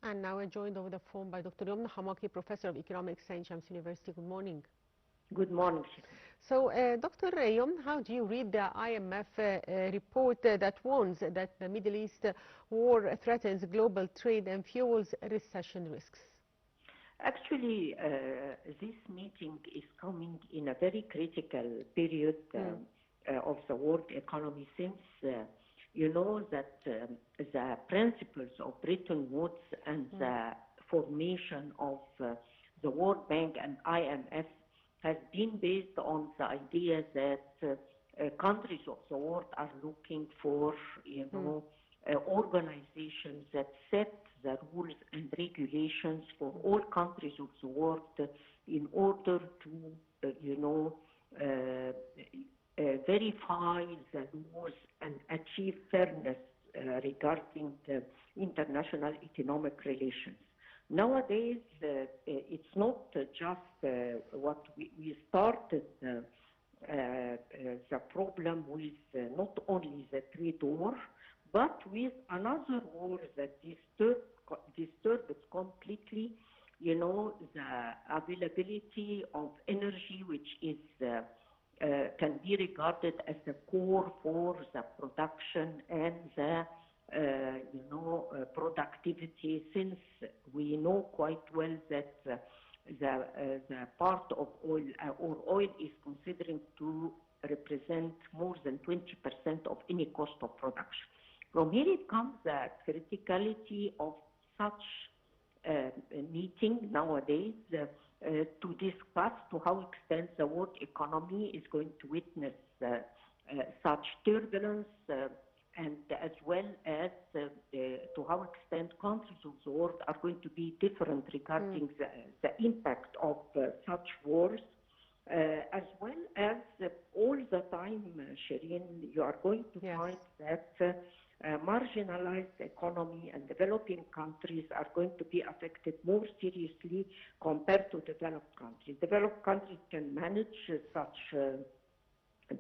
And now we're joined over the phone by Dr. Yomn Hamaky, Professor of Economics at Shams University. Good morning. Good morning, Shirin. So, Dr. Yomn, how do you read the IMF report that warns that the Middle East war threatens global trade and fuels recession risks? Actually, this meeting is coming in a very critical period of the world economy, since you know that the principles of Bretton Woods and the formation of the World Bank and IMF has been based on the idea that countries of the world are looking for, organizations that set the rules and regulations for all countries of the world in order to, verify the laws and achieve fairness regarding the international economic relations. Nowadays, it's not just what we started the problem with not only the trade war, but with another war that disturbs completely, the availability of energy, which is can be regarded as the core for the production and the productivity, since we know quite well that the part of oil or oil is considering to represent more than 20% of any cost of production. From here it comes the criticality of such meeting nowadays to discuss to how extent the world economy is going to witness such turbulence, and as well as to how extent countries of the world are going to be different regarding the impact of such wars, as well as all the time, Shireen, you are going to find that marginalized economy and developing countries are going to be affected more seriously compared to developed countries. Developed countries can manage such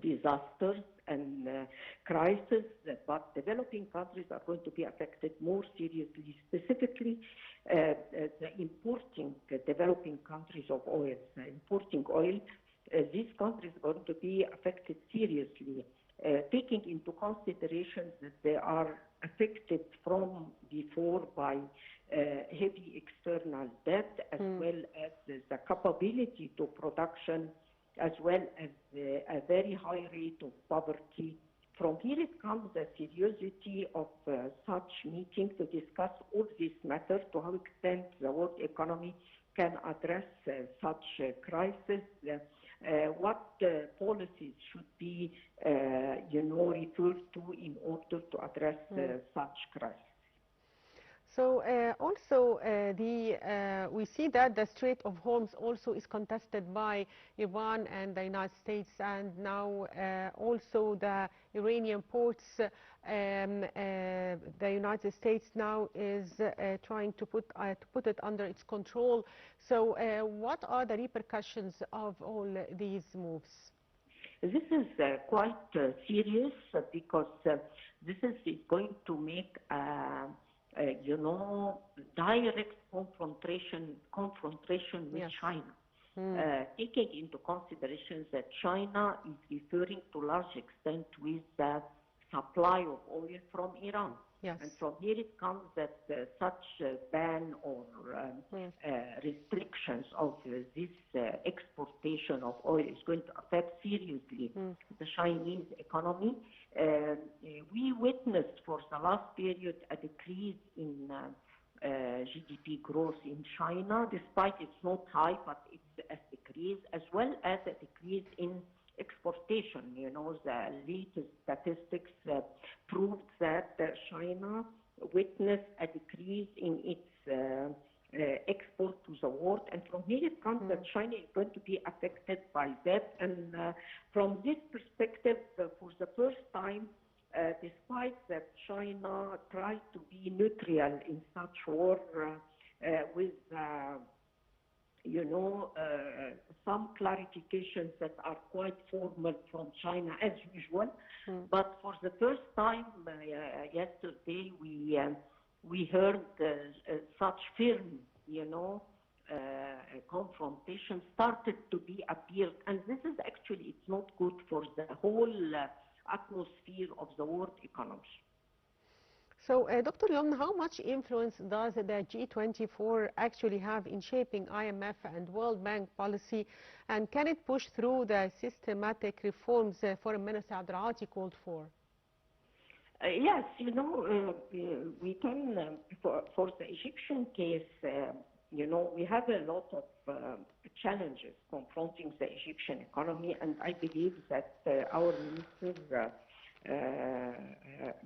disasters and crises, but developing countries are going to be affected more seriously, specifically the importing developing countries of oil, importing oil. These countries are going to be affected seriously, taking into consideration that they are affected from before by heavy external debt, as well as the capability to production, as well as a very high rate of poverty. From here it comes the seriousity of such meeting to discuss all these matters, to how extent the world economy can address such crisis, what policies should be, referred to in order to address such crisis. So also we see that the Strait of Hormuz also is contested by Iran and the United States, and now also the Iranian ports. The United States now is trying to put it under its control. So what are the repercussions of all these moves? This is quite serious, because this is going to make direct confrontation with China, taking into consideration that China is referring to large extent with the supply of oil from Iran. Yes. And from here it comes that such ban or restrictions of this exportation of oil is going to affect seriously the Chinese economy. We witnessed for the last period a decrease in GDP growth in China, despite it's not high, but it's a decrease, as well as a decrease in exportation. The latest statistics proved that China witnessed a decrease in its export to the world, and from here it comes that China is going to be affected by that. And from this perspective, for the first time, despite that China tried to be neutral in such war with some clarifications that are quite formal from China as usual. But for the first time, yesterday we we heard such firm, confrontation started to be appeared, and this is actually, it's not good for the whole atmosphere of the world economy. So, Dr. Yomn, how much influence does the G24 actually have in shaping IMF and World Bank policy, and can it push through the systematic reforms Foreign Minister Abdel called for? Yes, we can, for the Egyptian case, we have a lot of challenges confronting the Egyptian economy, and I believe that our Minister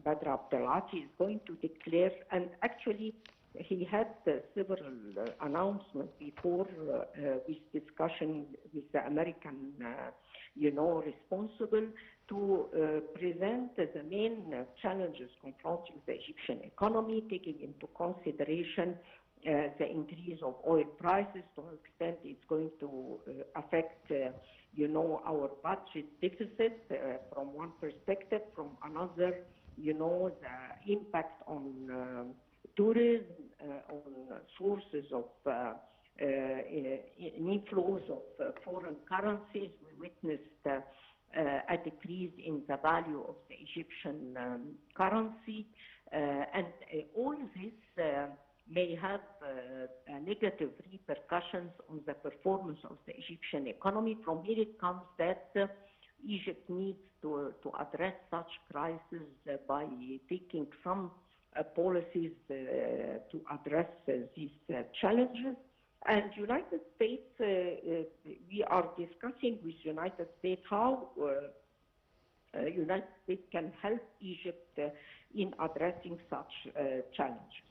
Badr Abdelati is going to declare, and actually he had several announcements before this discussion with the American, responsible to present the main challenges confronting the Egyptian economy, taking into consideration the increase of oil prices, to an extent it's going to affect, our budget deficit from one perspective, from another, the impact on tourism, on sources of inflows of foreign currencies. We witnessed a decrease in the value of the Egyptian currency, and all this may have negative repercussions on the performance of the Egyptian economy. From here it comes that Egypt needs to address such crisis by taking some policies to address these challenges. And United States, we are discussing with United States how United States can help Egypt in addressing such challenges.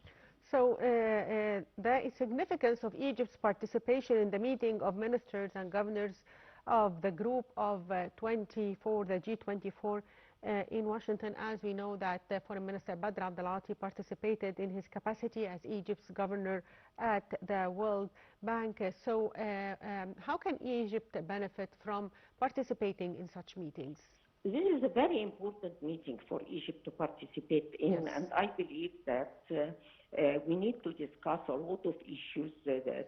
So the significance of Egypt's participation in the meeting of ministers and governors of the group of 24, the G24, in Washington, as we know that Foreign Minister Badr Abdelati participated in his capacity as Egypt's governor at the World Bank. So how can Egypt benefit from participating in such meetings? This is a very important meeting for Egypt to participate in, yes. And I believe that we need to discuss a lot of issues,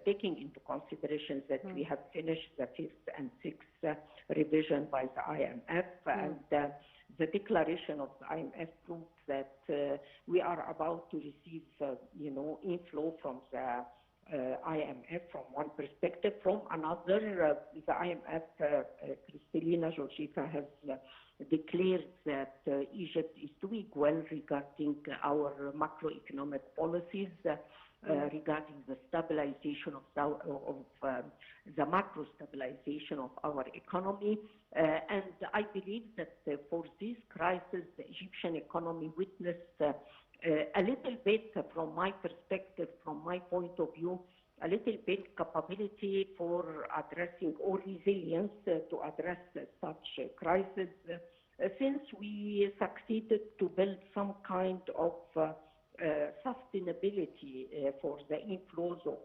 taking into consideration that we have finished the 5th and 6th revision by the IMF, and the declaration of the IMF proves that we are about to receive, inflow from the IMF from one perspective. From another, the IMF, Kristalina Georgieva, has declared that Egypt is doing well regarding our macroeconomic policies, regarding the stabilization of the macro stabilization of our economy. And I believe that for this crisis, the Egyptian economy witnessed a little bit, from my perspective, from my point of view, a little bit capability for addressing or resilience to address such crisis, since we succeeded to build some kind of sustainability for the inflows of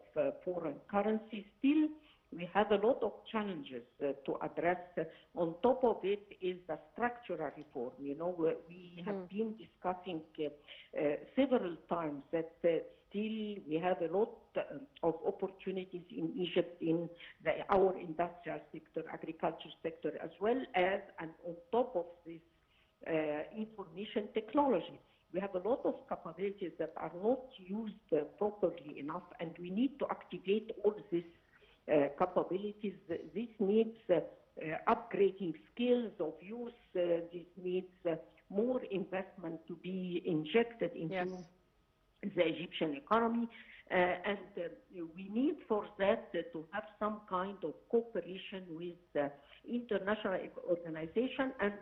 foreign currency. Still, we have a lot of challenges to address. On top of it is the structural reform. We have been discussing several times that still we have a lot of opportunities in Egypt in our industrial sector, agriculture sector, as well as, and on top of this, information technology. We have a lot of capabilities that are not used properly enough, and we need to activate all these capabilities. This needs upgrading skills of youth. This needs more investment to be injected into the Egyptian economy. And we need for that to have some kind of cooperation with international organization. And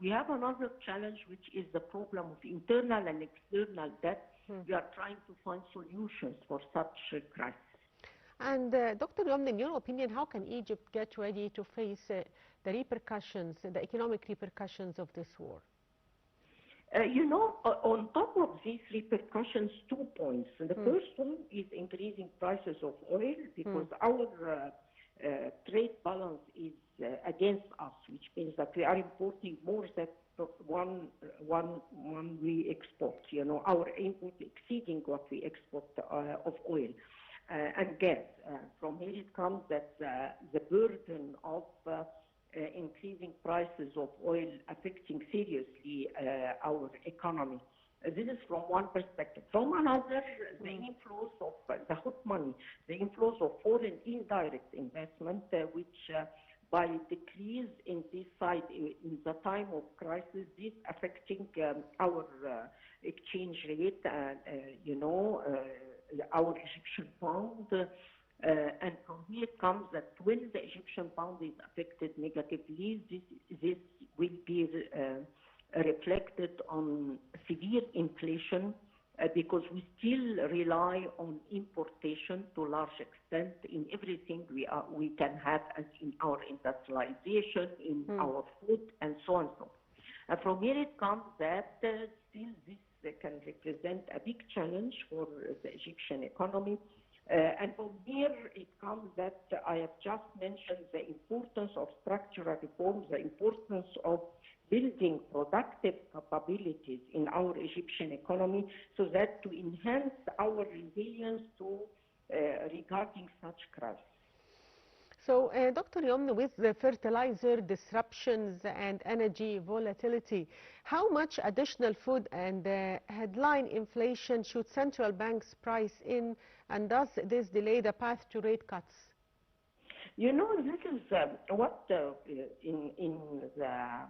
we have another challenge, which is the problem of internal and external debt. We are trying to find solutions for such crisis. And Dr. Yomn, in your opinion, how can Egypt get ready to face the repercussions, the economic repercussions of this war? On top of these repercussions, 2 points. The first one is increasing prices of oil, because our trade balance is against us, which means that we are importing more than one we export. Our import exceeding what we export of oil and gas. From here it comes that the burden of increasing prices of oil affecting seriously our economy. This is from one perspective. From another, the inflows of the hot money, the inflows of foreign indirect investment, which by decrease in this side in the time of crisis, is affecting our exchange rate, our Egyptian pound. And from here comes that when the Egyptian pound is affected negatively, this will be reflected on severe inflation because we still rely on importation to a large extent in everything we can have, as in our industrialization, in our food, and so on. And from here it comes that still this can represent a big challenge for the Egyptian economy. And from here it comes that I have just mentioned the importance of structural reforms, the importance of building productive capabilities in our Egyptian economy, so that to enhance our resilience to regarding such crises. So, Dr. Yomn, with the fertilizer disruptions and energy volatility, how much additional food and headline inflation should central banks price in, and does this delay the path to rate cuts? This is what in the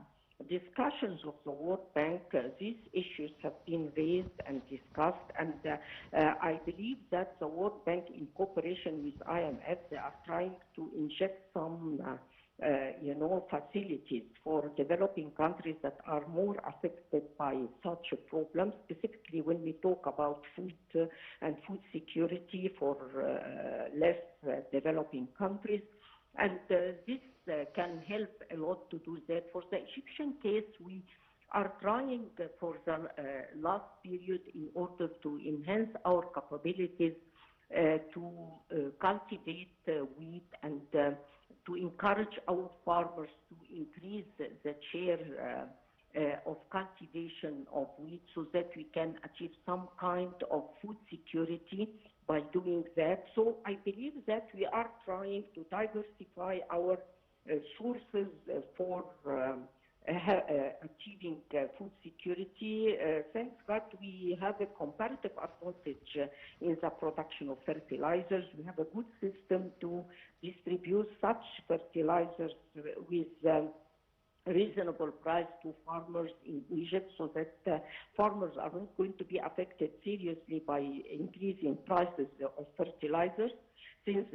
discussions of the World Bank, these issues have been raised and discussed, and I believe that the World Bank, in cooperation with IMF, they are trying to inject some, facilities for developing countries that are more affected by such a problem, specifically when we talk about food and food security for less developing countries. And this can help a lot to do that. For the Egyptian case, we are trying for the last period in order to enhance our capabilities to cultivate wheat and to encourage our farmers to increase the share of cultivation of wheat so that we can achieve some kind of food security by doing that. So I believe that we are trying to diversify our sources for achieving food security. Thank God we have a comparative advantage in the production of fertilizers. We have a good system to distribute such fertilizers with reasonable price to farmers in Egypt, so that farmers are not going to be affected seriously by increasing prices of fertilizers, since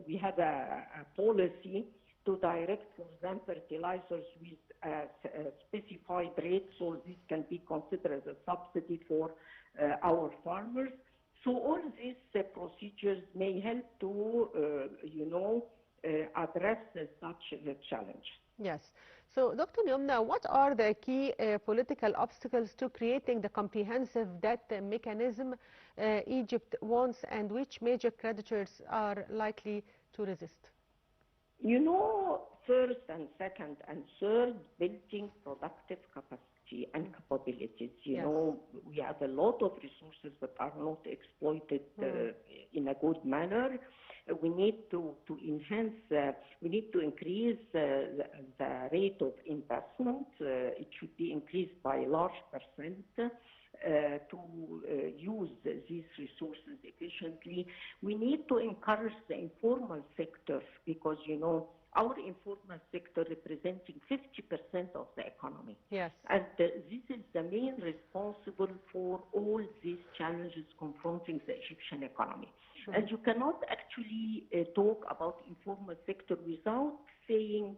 we have a policy to direct for them fertilizers with a specified rate, so this can be considered as a subsidy for our farmers. So all these procedures may help to, address such a challenge. Yes. So, Dr. Yomna, what are the key political obstacles to creating the comprehensive debt mechanism Egypt wants, and which major creditors are likely to resist? First and second and third, building productive capacity and capabilities. Yes. We have a lot of resources that are not exploited in a good manner. We need to enhance, we need to increase the rate of investment. It should be increased by a large percent to use these resources efficiently. We need to encourage the informal sector because, our informal sector representing 50% of the economy. Yes. And this is the main responsible for all these challenges confronting the Egyptian economy. Sure. And you cannot actually talk about informal sector without saying,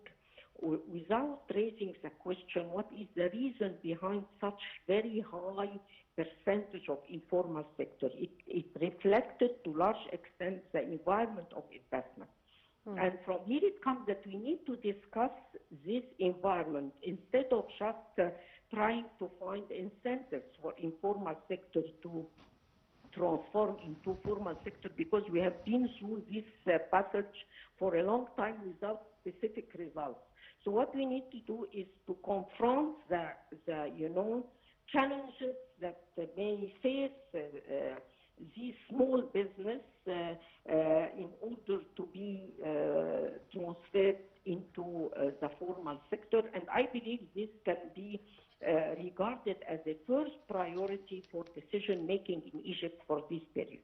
without raising the question, what is the reason behind such very high percentage of informal sector? It reflected to large extent the environment of investment. And from here it comes that we need to discuss this environment instead of just trying to find incentives for informal sector to transform into formal sector, because we have been through this passage for a long time without specific results. So what we need to do is to confront the challenges that may face these small business in order to be transferred into the formal sector. And I believe this can be regarded as a first priority for decision making in Egypt for this period.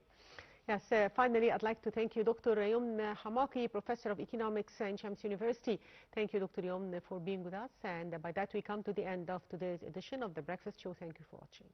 Yes, finally, I'd like to thank you, Dr. Yomn Hamaky, Professor of Economics in Shams University. Thank you, Dr. Yomn, for being with us. And by that, we come to the end of today's edition of The Breakfast Show. Thank you for watching.